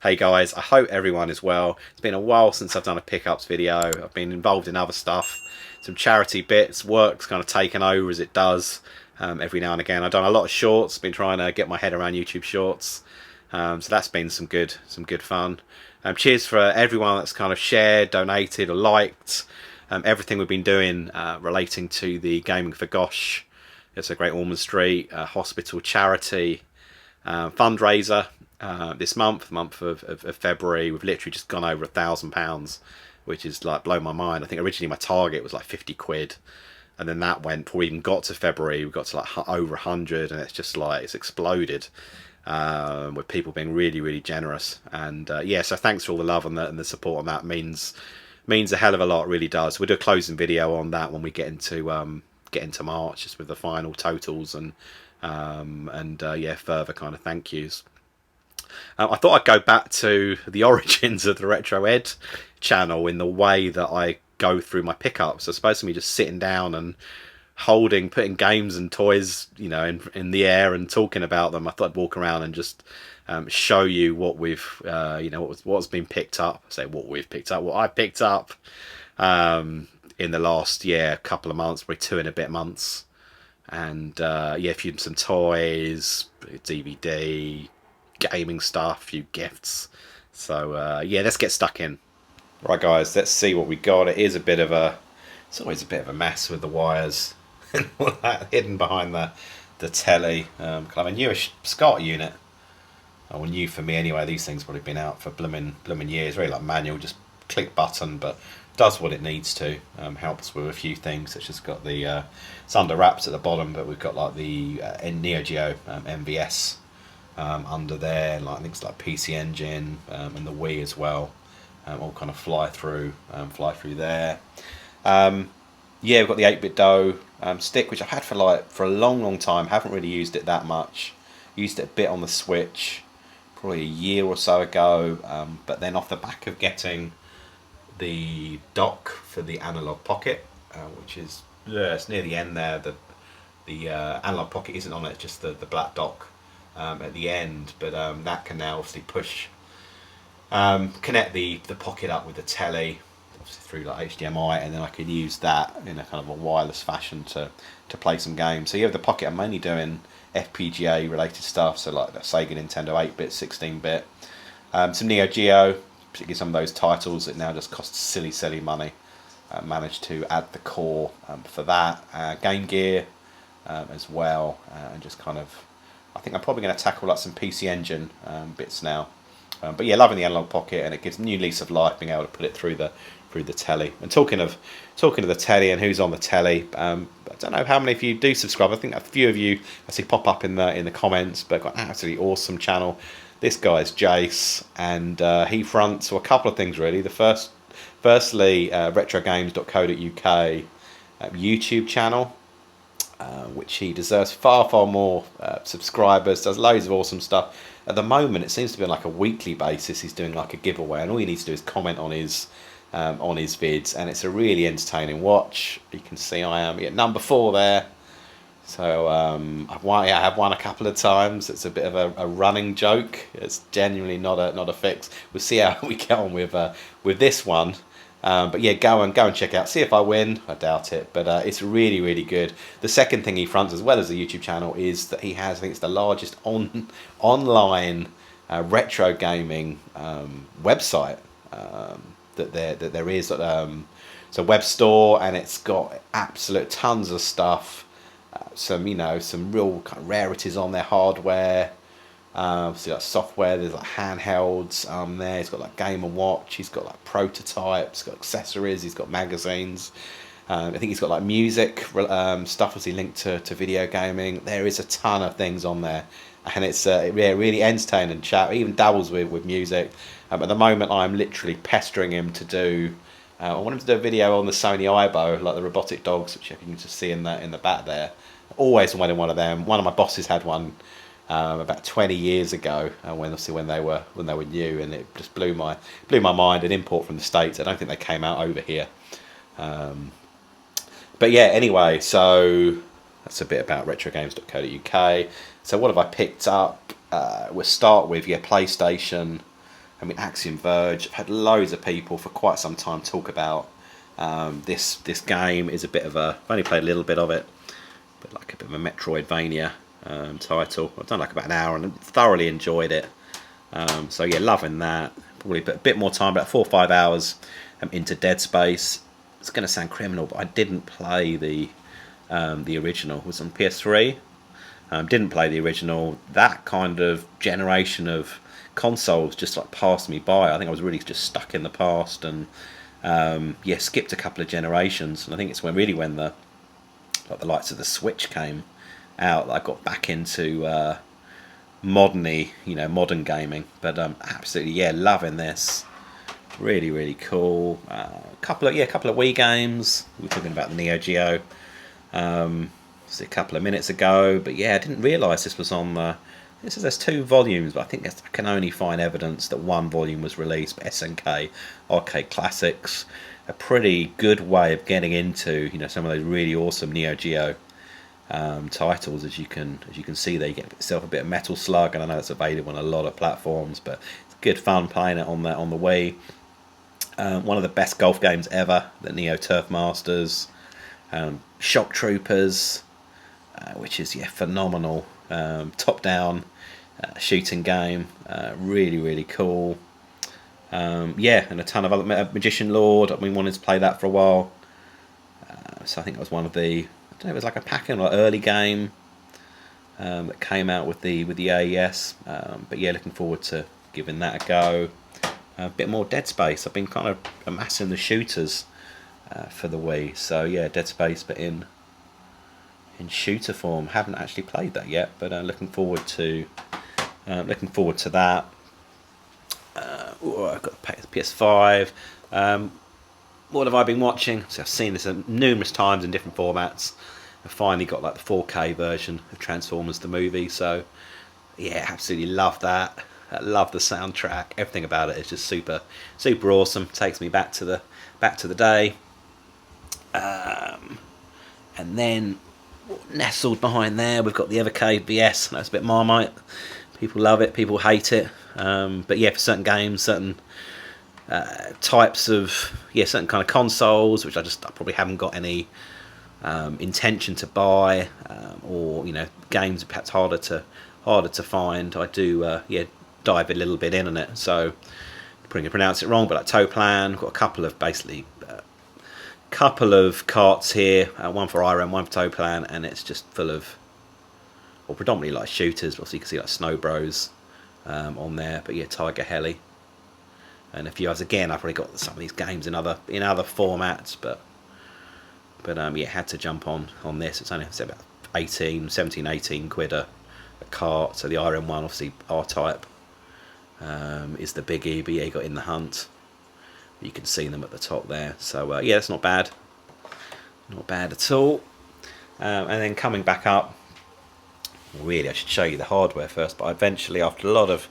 Hey guys, I hope everyone is well. It's been a while since I've done a pickups video. I've been involved in other stuff, some charity bits, work's kind of taken over as it does every now and again. I've done a lot of shorts, been trying to get my head around YouTube shorts, so that's been some good fun. Cheers for everyone that's kind of shared, donated or liked everything we've been doing relating to the Gaming for Gosh. It's a Great Ormond Street hospital charity fundraiser this month, of February. We've literally just gone over £1,000, which is like blown my mind. I think originally my target was like 50 quid, and then that went, before we even got to February, we got to like over 100, and it's just like it's exploded with people being really generous. And yeah, so thanks for all the love and the support on that. Means a hell of a lot, it really does. We'll do a closing video on that when we get into March, just with the final totals and yeah, further kind of thank yous. I thought I'd go back to the origins of the Retro Ed channel in the way that I go through my pickups. It's supposed to be just sitting down and putting games and toys, you know, in the air and talking about them. I thought I'd walk around and just show you what we've, you know, what's been picked up. I say what we've picked up, what I picked up in the last couple of months, probably 2 and a bit months. And yeah, some toys, DVD, gaming stuff, a few gifts. So yeah, let's get stuck in. Right guys, let's see what we got. It's always a bit of a mess with the wires and all that hidden behind the telly. Kind of a newish SCART unit. Well, new for me anyway. These things probably been out for blooming years. Very like manual, just click button, but does what it needs to. Helps with a few things. It's just got the it's under wraps at the bottom, but we've got like the Neo Geo MVS under there, like I think it's like PC Engine and the Wii as well. All kind of fly through there. Yeah, we've got the 8-bit dough stick, which I've had for a long time. Haven't really used it that much. Used it a bit on the Switch, probably a year or so ago. But then off the back of getting the dock for the Analog Pocket, which is it's near the end there. The Analog Pocket isn't on it, just the black dock at the end. But that can now obviously connect the pocket up with the telly, obviously through like HDMI, and then I could use that in a kind of a wireless fashion to play some games. So yeah, with the pocket I'm mainly doing FPGA related stuff, so like the Sega, Nintendo 8-bit, 16-bit, some Neo Geo, particularly some of those titles that now just cost silly money. Managed to add the core for that, Game Gear as well, and just kind of, I think I'm probably going to tackle like some PC Engine bits now. But yeah, loving the Analog Pocket, and it gives a new lease of life being able to put it through the telly. And talking of the telly and who's on the telly, I don't know how many of you do subscribe. I think a few of you I see pop up in the comments, but got an absolutely awesome channel. This guy's Jace, and he fronts a couple of things really. Firstly, retrogames.co.uk YouTube channel, which he deserves far more subscribers. Does loads of awesome stuff. At the moment, it seems to be on like a weekly basis. He's doing like a giveaway, and all you need to do is comment on his vids, and it's a really entertaining watch. You can see I am at number 4 there. So I have won a couple of times. It's a bit of a running joke. It's genuinely not a fix. We'll see how we get on with this one. But yeah, go and check out. See if I win. I doubt it, but it's really good. The second thing he fronts, as well as the YouTube channel, is that he has, I think it's the largest online retro gaming website that there is. It's a web store, and it's got absolute tons of stuff. Some real kind of rarities on their hardware. So like software, there's like handhelds there. He's got like Game and Watch. He's got like prototypes. He's got accessories. He's got magazines. I think he's got like music stuff, obviously linked to video gaming. There is a ton of things on there, and it's really entertaining chat. He even dabbles with music. At the moment, I'm literally pestering him to do. I want him to do a video on the Sony Aibo, like the robotic dogs, which you can just see in the back there. Always wanted one of them. One of my bosses had one about 20 years ago, when they were new, and it just blew my mind. An import from the States. I don't think they came out over here. But yeah, anyway, so that's a bit about retrogames.co.uk. So what have I picked up? We'll start with PlayStation. I mean, Axiom Verge. I've had loads of people for quite some time talk about this game. Is a bit of a. I've only played a little bit of it, but like a bit of a Metroidvania title. I've done like about an hour and thoroughly enjoyed it. So yeah, loving that. Probably a bit more time, about 4 or 5 hours into Dead Space. It's going to sound criminal, but I didn't play the original. It was on PS3. Didn't play the original. That kind of generation of consoles just like passed me by. I think I was really just stuck in the past, and yeah, skipped a couple of generations. And I think it's when the likes of the Switch came out that I got back into modern gaming. But absolutely, yeah, loving this. Really, really cool. Couple of Wii games. We were talking about the Neo Geo a couple of minutes ago, but yeah, I didn't realise this was on the. This says there's 2 volumes, but I think I can only find evidence that 1 volume was released. SNK Arcade Classics, a pretty good way of getting into some of those really awesome Neo Geo titles. As you can see there, you get yourself a bit of Metal Slug, and I know it's available on a lot of platforms, but it's good fun playing it on the Wii. One of the best golf games ever, the Neo Turf Masters. Shock Troopers, which is phenomenal. Top down shooting game, really, really cool. Yeah, and a ton of other Magician Lord. I've been wanting to play that for a while. So I think it was one of the, I don't know, it was like a pack-in or early game that came out with the AES. But yeah, looking forward to giving that a go. A bit more Dead Space. I've been kind of amassing the shooters for the Wii. So yeah, Dead Space, but in shooter form. Haven't actually played that yet, but looking forward to that. I've got the PS5. What have I been watching? So I've seen this numerous times in different formats. I finally got like the 4K version of Transformers the movie. So yeah, absolutely love that. I love the soundtrack. Everything about it is just super, super awesome. Takes me back to the day. And then nestled behind there, we've got the Evercade VS. I know it's a bit Marmite. People love it, people hate it. But yeah, for certain games, certain types of certain kind of consoles, which I probably haven't got any intention to buy, or games perhaps harder to find. I do dive a little bit in on it. So I'm probably gonna pronounce it wrong, but like Toplan, got a couple of carts here, one for IRM, one for Toplan, and it's just full of, or predominantly like shooters. Also you can see like Snow Bros on there, but yeah, Tiger Heli and a few others. Again, I've probably got some of these games in other formats, but yeah, had to jump on this. It's only about 18 quid a cart. So the IRM one, obviously R-Type, is the biggie, but yeah, you got In the Hunt. You can see them at the top there. So yeah, it's not bad at all. And then coming back up, really I should show you the hardware first, but eventually, after a lot of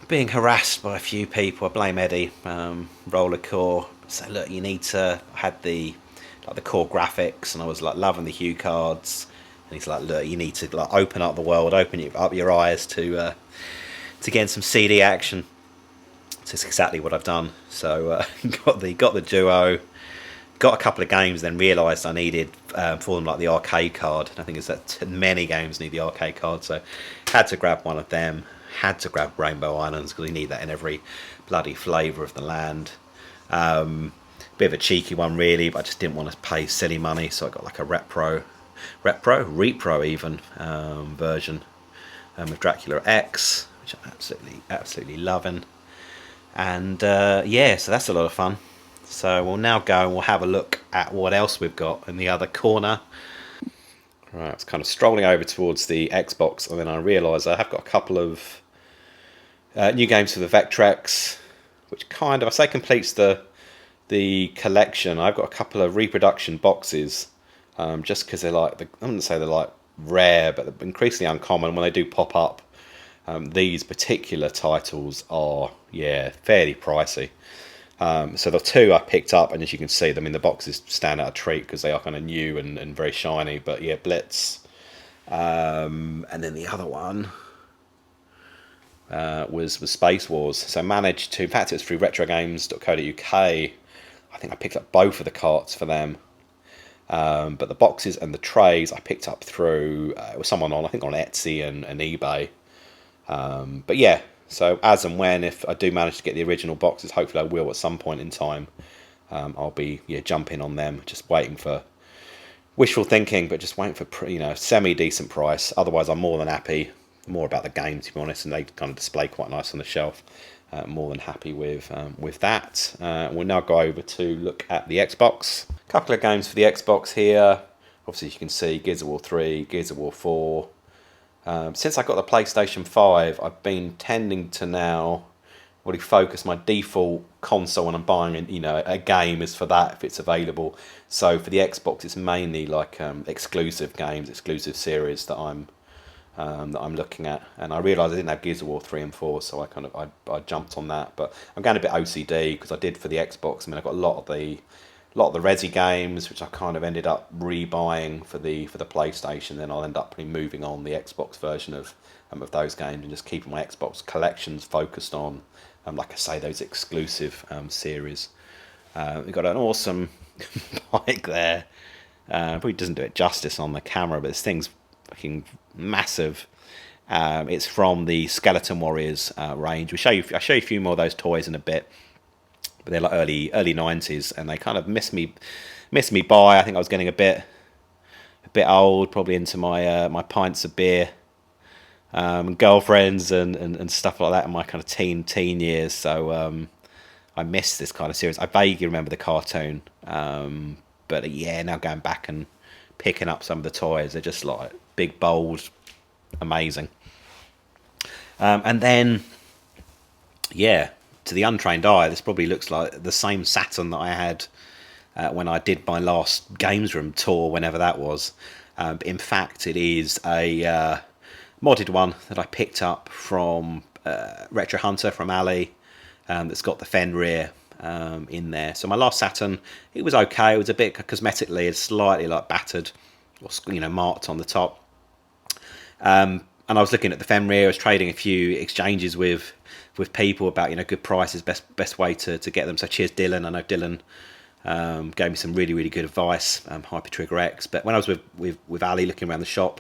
being harassed by a few people, I blame Eddie, Roller Core, so look, you need to, I had the core graphics, and I was like loving the hue cards, and he's like, look, you need to like open up the world, open up your eyes to get some CD action. So it's exactly what I've done. So got the Duo, got a couple of games, then realised I needed for them like the arcade card. I think it's that many games need the arcade card, so had to grab one of them. Had to grab Rainbow Islands because you need that in every bloody flavour of the land. Bit of a cheeky one really, but I just didn't want to pay silly money, so I got like a Repro even version of Dracula X, which I'm absolutely loving. And yeah, so that's a lot of fun. So we'll now go and we'll have a look at what else we've got in the other corner. Right, I was kind of strolling over towards the Xbox, and then I realised I have got a couple of new games for the Vectrex, which kind of, I say, completes the collection. I've got a couple of reproduction boxes, just because they're like, I wouldn't say they're like rare, but they're increasingly uncommon. When they do pop up, these particular titles are fairly pricey. So the 2 I picked up, and as you can see, them in the boxes stand out a treat because they are kind of new and very shiny. But yeah, Blitz, and then the other one, was Space Wars. So I managed to, in fact it was through retrogames.co.uk. I think I picked up both of the carts for them. But the boxes and the trays I picked up through, it was someone on, I think on Etsy and eBay. But yeah, so as and when, if I do manage to get the original boxes, hopefully I will at some point in time, I'll be jumping on them, just waiting for, wishful thinking, but just waiting for semi-decent price. Otherwise I'm more than happy, more about the game to be honest, and they kind of display quite nice on the shelf. More than happy with that. We'll now go over to look at the Xbox. A couple of games for the Xbox here. Obviously you can see Gears of War 3, Gears of War 4. Since I got the PlayStation 5, I've been tending to now really focus my default console when I'm buying a game is for that if it's available. So for the Xbox, it's mainly like exclusive games, exclusive series that I'm looking at. And I realised I didn't have Gears of War 3 and 4, so I jumped on that. But I'm going a bit OCD because I did for the Xbox. I mean, I got a lot of the Resi games, which I kind of ended up rebuying for the PlayStation. Then I'll end up probably moving on the Xbox version of those games and just keeping my Xbox collections focused on, like I say, those exclusive series. We've got an awesome bike there. Probably doesn't do it justice on the camera, but this thing's fucking massive. It's from the Skeleton Warriors range. I'll show you a few more of those toys in a bit. But they're like early 90s, and they kind of missed me by. I think I was getting a bit old, probably into my my pints of beer, girlfriends and stuff like that in my kind of teen years. So I missed this kind of series. I vaguely remember the cartoon, but yeah, now going back and picking up some of the toys, they're just like big, bold, amazing. And then yeah, to the untrained eye, this probably looks like the same Saturn that I had when I did my last Games Room tour, whenever that was. But in fact, it is a modded one that I picked up from Retro Hunter from Ali, that's got the Fenrir in there. So my last Saturn, it was okay. It was a bit cosmetically, it's slightly like battered, or marked on the top. And I was looking at the Fenrir. I was trading a few exchanges with people about good prices, best way to get them. So cheers Dylan. I know Dylan gave me some really good advice. Hyper Trigger X. But when I was with Ali looking around the shop,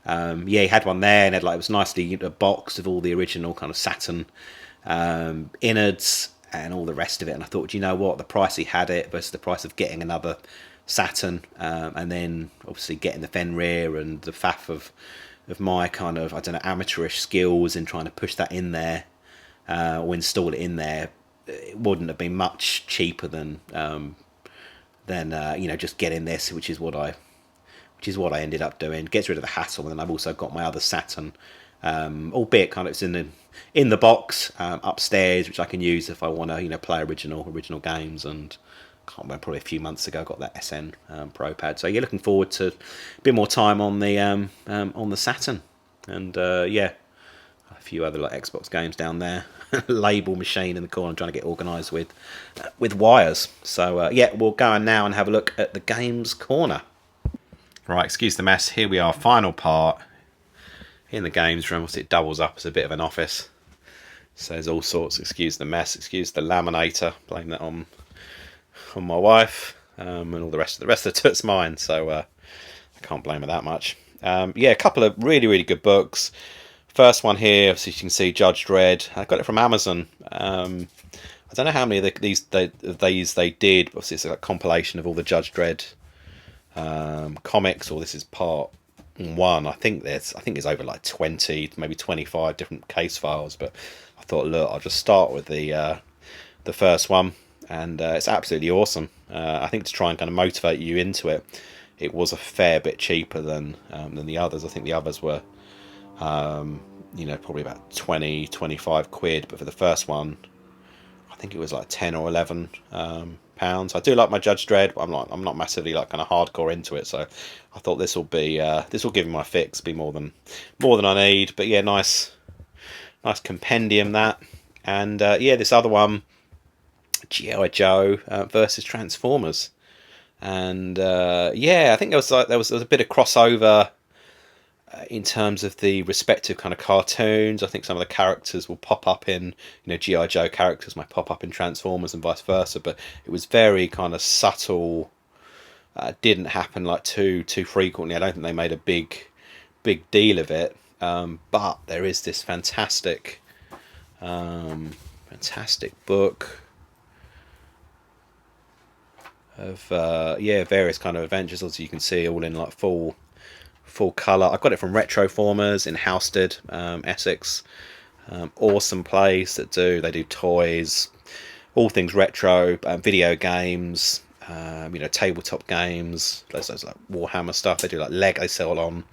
he had one there, and it was nicely boxed of all the original kind of Saturn innards and all the rest of it. And I thought, you know what, the price he had it versus the price of getting another Saturn, and then obviously getting the Fenrir and the faff of my kind of, I don't know, amateurish skills in trying to push that in there, or install it in there, it wouldn't have been much cheaper than just getting this, which is what I ended up doing. Gets rid of the hassle, and then I've also got my other Saturn, albeit kind of it's in the box upstairs, which I can use if I want to play original games. And I can't remember, probably a few months ago I got that SN Pro Pad. So yeah, looking forward to a bit more time on the Saturn, and a few other like Xbox games down there. Label machine in the corner, I'm trying to get organised with wires. So we'll go on now and have a look at the games corner. Right, excuse the mess. Here we are, final part in the games room. It doubles up as a bit of an office. So there's all sorts. Excuse the mess. Excuse the laminator. Blame that on my wife, and all the rest of the toot's mine. So I can't blame her that much. A couple of really good books. First one here, obviously you can see Judge Dredd. I got it from Amazon. I don't know how many of these they did, but obviously it's a compilation of all the Judge Dredd comics, or this is part 1. I think it's over like 20, maybe 25 different case files. But I thought, look, I'll just start with the first one, and it's absolutely awesome. I think to try and kind of motivate you into it, it was a fair bit cheaper than the others. I think the others were probably about 20-25 quid, but for the first one I think it was like 10 or 11 pounds. I do like my Judge Dredd, but I'm not massively like kind of hardcore into it, so I thought this will give me my fix, be more than I need. But yeah, nice compendium that. And this other one, G.I. Joe versus Transformers, and I think there was a bit of crossover in terms of the respective kind of cartoons, I think some of the characters will pop up in, G.I. Joe characters might pop up in Transformers and vice versa, but it was very kind of subtle. Didn't happen like too frequently. I don't think they made a big deal of it. But there is this fantastic book of various kind of adventures. Also, you can see all in like full colour. I got it from Retroformers in Housestead, Essex. Awesome place they do toys, all things retro, video games, tabletop games, those like Warhammer stuff. They do like Lego. They sell on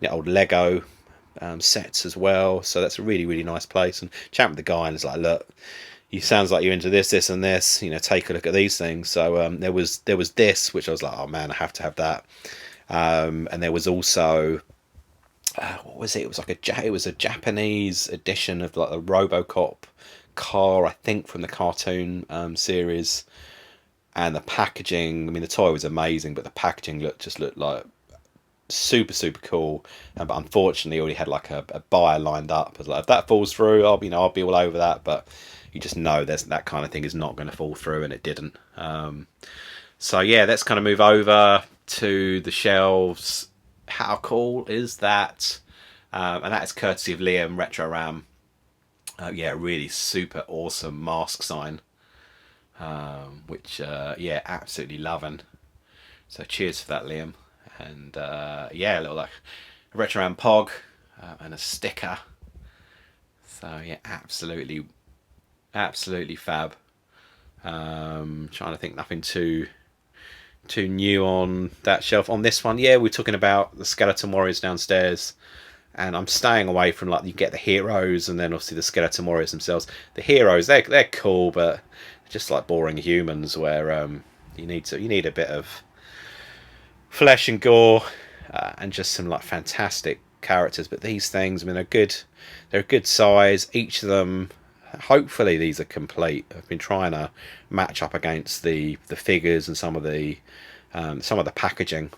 old Lego sets as well. So that's a really, really nice place. And chat with the guy and it's like, look, you sounds like you're into this and this. Take a look at these things. So there was this, which I was like, oh man, I have to have that. And there was also what was it? It was like it was a Japanese edition of like the RoboCop car, I think, from the cartoon series. And the packaging, I mean, the toy was amazing, but the packaging looked like super, super cool. But unfortunately, already had like a buyer lined up. I was like, if that falls through, I'll be all over that. But you just know that kind of thing is not going to fall through, and it didn't. So yeah, let's kind of move over to the shelves. How cool is that? And that is courtesy of Liam Retro Ram. Really super awesome mask sign. Which absolutely loving. So cheers for that, Liam. And a little like a Retro Ram Pog and a sticker. So yeah, absolutely fab. Trying to think, nothing too new on that shelf. On this one, we're talking about the Skeleton Warriors downstairs, and I'm staying away from like you get the heroes and then obviously the Skeleton Warriors themselves. The heroes, they're cool, but just like boring humans where you need a bit of flesh and gore and just some like fantastic characters. But these things, I mean, they're a good size. Each of them, hopefully these are complete. I've been trying to match up against the figures and some of the packaging,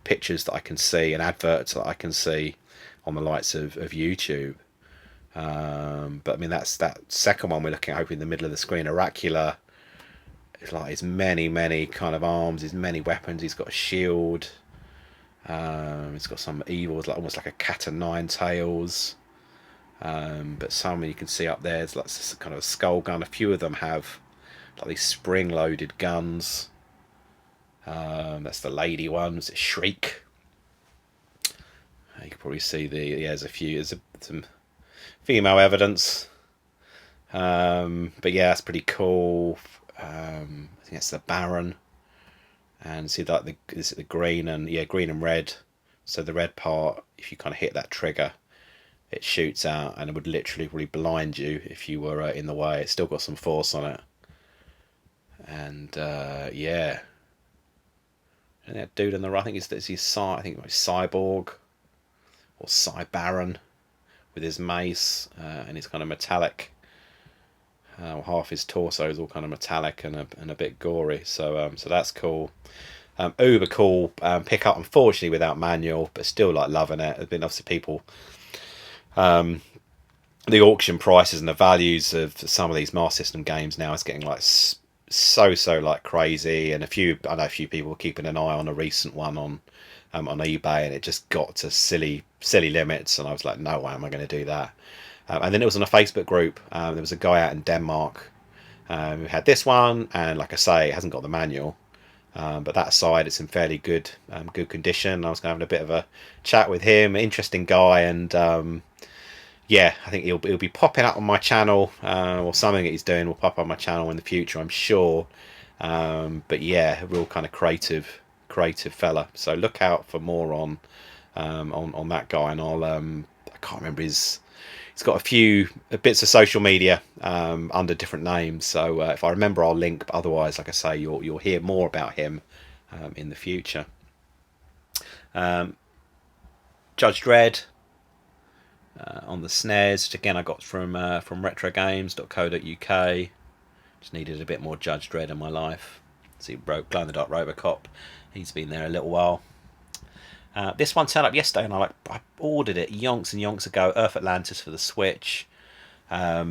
pictures that I can see and adverts that I can see on the likes of YouTube. But I mean, that's that second one we're looking at, hoping in the middle of the screen. Oracula, it's like his many kind of arms, his many weapons. He's got a shield. He's got some evils, like almost like a cat o' nine tails. But some you can see up there, it's like this kind of a skull gun. A few of them have like these spring-loaded guns. That's the lady ones. It's Shriek. You can probably see there's some female evidence. But yeah, that's pretty cool. I think it's the Baron. And see like the green and red. So the red part, if you kind of hit that trigger, it shoots out and it would literally probably blind you if you were in the way. It's still got some force on it. And and that dude on the right, I think it's Cyborg or Baron with his mace and his kind of metallic. Half his torso is all kind of metallic and a bit gory. So that's cool. Uber cool pickup, unfortunately without manual, but still like loving it. There's been obviously people. The auction prices and the values of some of these Master System games now is getting like so like crazy, and I know a few people were keeping an eye on a recent one on eBay, and it just got to silly limits, and I was like, no way am I going to do that. And then it was on a Facebook group. There was a guy out in Denmark who had this one, and like I say, it hasn't got the manual, but that side it's in fairly good condition. I was having a bit of a chat with him, interesting guy, and I think he'll be popping up on my channel, or something that he's doing will pop up on my channel in the future, I'm sure. But yeah, a real kind of creative fella. So look out for more on that guy, and I can't remember he's got a few bits of social media under different names. So if I remember, I'll link. But otherwise, like I say, you'll hear more about him in the future. Judge Dredd. On the SNES, which again I got from retrogames.co.uk. Just needed a bit more Judge Dredd in my life. See, Glow in the Dark Robocop, he's been there a little while. This one turned up yesterday, and I ordered it yonks and yonks ago. Earth Atlantis for the Switch. I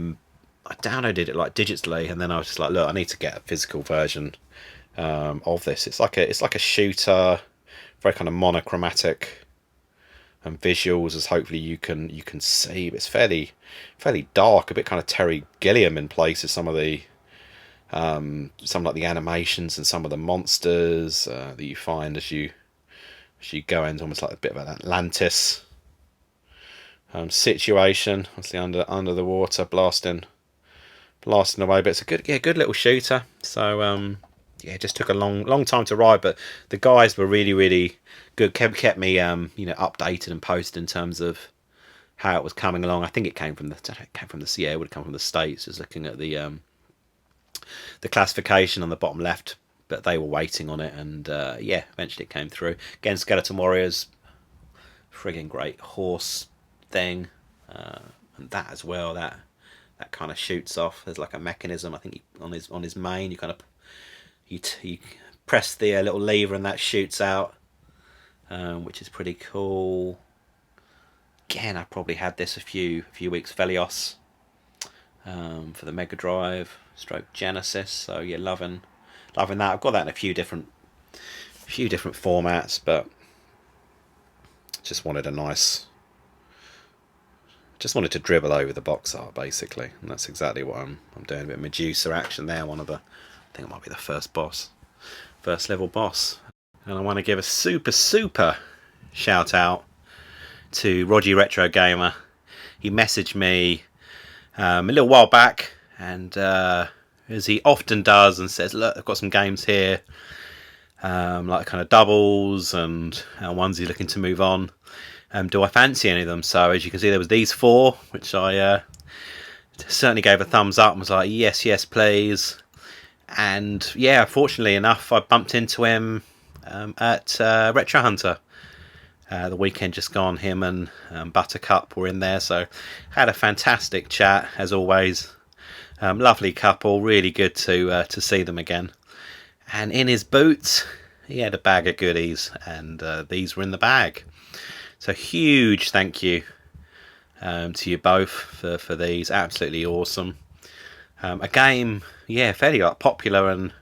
downloaded it like digitally, and then I was just like, look, I need to get a physical version of this. It's like a shooter, very kind of monochromatic visuals, as hopefully you can see. But it's fairly dark, a bit kind of Terry Gilliam in places. Some like the animations and some of the monsters that you find as you go into almost like a bit of an Atlantis situation. Obviously under the water, blasting away. But it's a good little shooter. So it just took a long time to ride, but the guys were really good. Kept me updated and posted in terms of how it was coming along. I think it came from the it would have come from the States. Just looking at the classification on the bottom left, but they were waiting on it, and eventually it came through. Again, Skeleton Warriors, friggin' great horse thing, and that as well. That kind of shoots off. There's like a mechanism. I think on his mane, you kind of you press the little lever, and that shoots out, which is pretty cool. Again, I probably had this a few weeks. Velios for the Mega Drive / Genesis. So yeah, loving that. I've got that in a few different formats, but just wanted to dribble over the box art basically, and that's exactly what I'm doing. A bit of Medusa action there. I think it might be the first level boss. And I want to give a super shout out to Roger Retro Gamer. He messaged me a little while back, and as he often does, and says, look, I've got some games here, like kind of doubles and ones he's looking to move on. Do I fancy any of them? So as you can see, there was these 4, which I certainly gave a thumbs up and was like, yes please. And yeah, fortunately enough, I bumped into him at Retro Hunter the weekend just gone. Him and Buttercup were in there, so had a fantastic chat as always. Lovely couple, really good to see them again. And in his boots, he had a bag of goodies, and these were in the bag. So huge thank you to you both for these. Absolutely awesome. A game, fairly popular and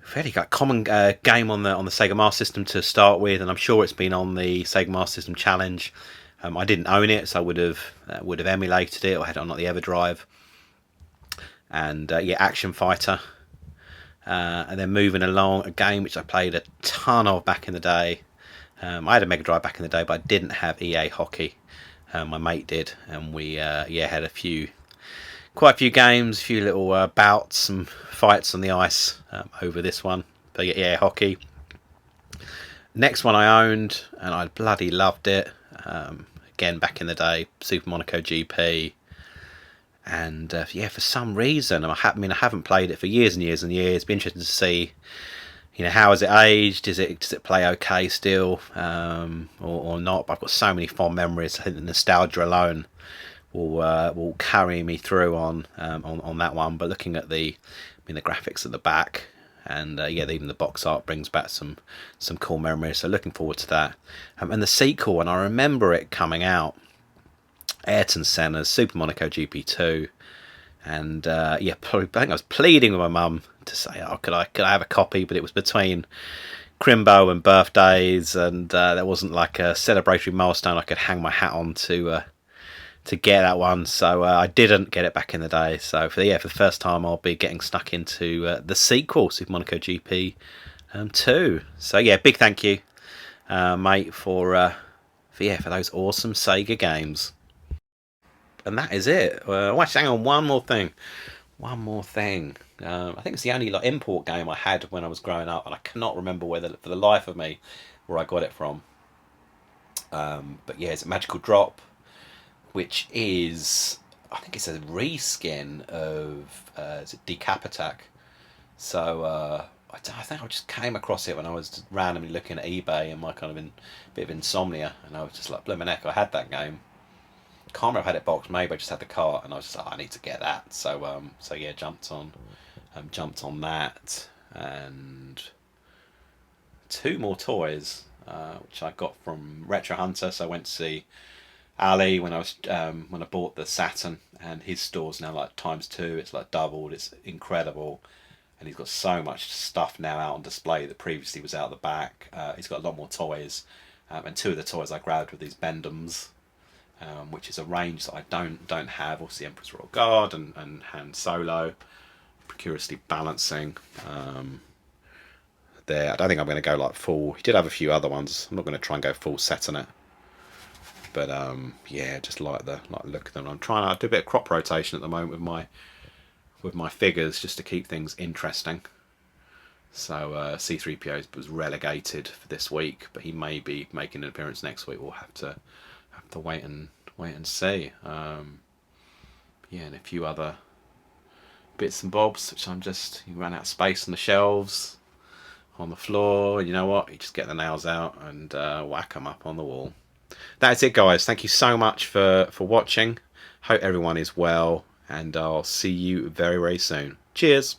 fairly common game on the Sega Master System to start with, and I'm sure it's been on the Sega Master System Challenge. I didn't own it, so I would have emulated it or had it on the EverDrive. And action fighter. And then moving along, a game which I played a ton of back in the day. I had a Mega Drive back in the day, but I didn't have EA Hockey. My mate did, and we had quite a few games, a few little bouts, some fights on the ice over this one. But EA Hockey. Next one I owned, and I bloody loved it. Again, back in the day, Super Monaco GP. And for some reason, I haven't played it for years and years and years. It'd be interesting to see, how has it aged? Does it play okay still, or not? But I've got so many fond memories. I think the nostalgia alone will carry me through on that one. But looking at the graphics at the back, and even the box art brings back some cool memories. So looking forward to that. And the sequel, and I remember it coming out, Ayrton Senna's Super Monaco GP2, and I think I was pleading with my mum to say, could I have a copy, but it was between Crimbo and birthdays, and there wasn't like a celebratory milestone I could hang my hat on to get that one, so I didn't get it back in the day. So for the first time, I'll be getting stuck into the sequel, Super Monaco GP 2. So big thank you, mate, for those awesome Sega games. And that is it. Hang on, one more thing. I think it's the only import game I had when I was growing up, and I cannot remember for the life of me where I got it from. But it's a Magical Drop, which is, I think it's a reskin of is it Decap Attack. So I think I just came across it when I was randomly looking at eBay and my kind of bit of insomnia, and I was just like, blooming heck, I had that game. Can't remember if I had it boxed, maybe I just had the cart, and I was just like, I need to get that. So jumped on that, and 2 more toys. which I got from Retro Hunter. So I went to see Ali when I bought the Saturn, and his store's now like ×2. It's like doubled. It's incredible, and he's got so much stuff now out on display that previously was out the back. He's got a lot more toys, and two of the toys I grabbed were these Bendums, which is a range that I don't have. Obviously, Emperor's Royal Guard and Han Solo, precariously balancing. There, I don't think I'm going to go like full. He did have a few other ones. I'm not going to try and go full set on it. But yeah, just like the look of them. I'm trying to do a bit of crop rotation at the moment with my figures, just to keep things interesting. So C3PO was relegated for this week, but he may be making an appearance next week. We'll have to wait and see. Yeah, and a few other bits and bobs, which you ran out of space on the shelves, on the floor. And you know what? You just get the nails out and whack them up on the wall. That's it, guys. Thank you so much for watching. Hope everyone is well, and I'll see you very, very soon. Cheers.